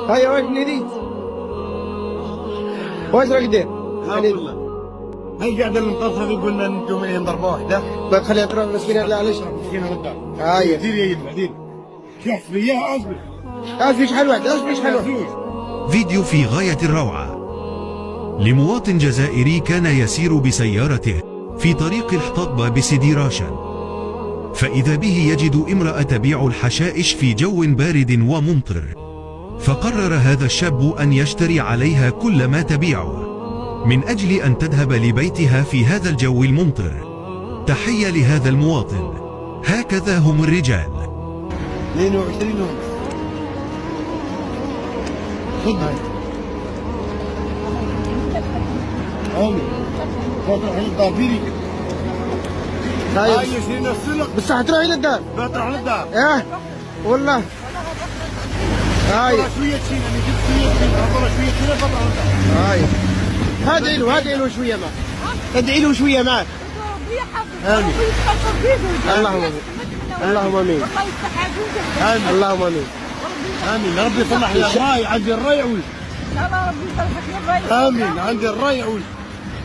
هيا واش ندير؟ واش راك دير؟ الحمد لله. هي قاعده المنطقه هذه قلنا انتم ايه نضربوا واحده. ما تخليها تروح مسكينه لا علاش؟ مسكينه ردها. هيا دير يا يما دير. شوف لي اصبر. اصبر شحال واحد اصبر شحال واحد. فيديو في غاية الروعة لمواطن جزائري كان يسير بسيارته في طريق الحطب بسيدي راشن، فإذا به يجد امرأة تبيع الحشائش في جو بارد وممطر، فقرر هذا الشاب أن يشتري عليها كل ما تبيعه من أجل أن تذهب لبيتها في هذا الجو الممطر. تحية لهذا المواطن، هكذا هم الرجال. 22 خذ هاي. امي بطرح للدار فيني. هاي 20 السلق. بصح تروحي للدار؟ بطرح للدار. والله. هاي شويه تشيل انا جبت شويه شويه بطرح للدار. هاي هادعي له شويه معك. ادعي له شويه معك. امين. اللهم امين. اللهم امين. اللهم امين. امين. ربي يصلح لي الراي، عندي الراي عول. لا ربي يصلحك يا الراي. امين. عندي الراي عول.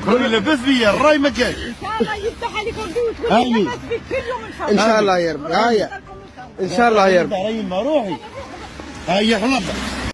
كل لبس بيا الراي ما جاش. ان شاء الله يفتح عليك وردود. امين. كل يوم ان شاء الله يا رب. هيا ان شاء الله يا رب. روحي. هيا حلبة.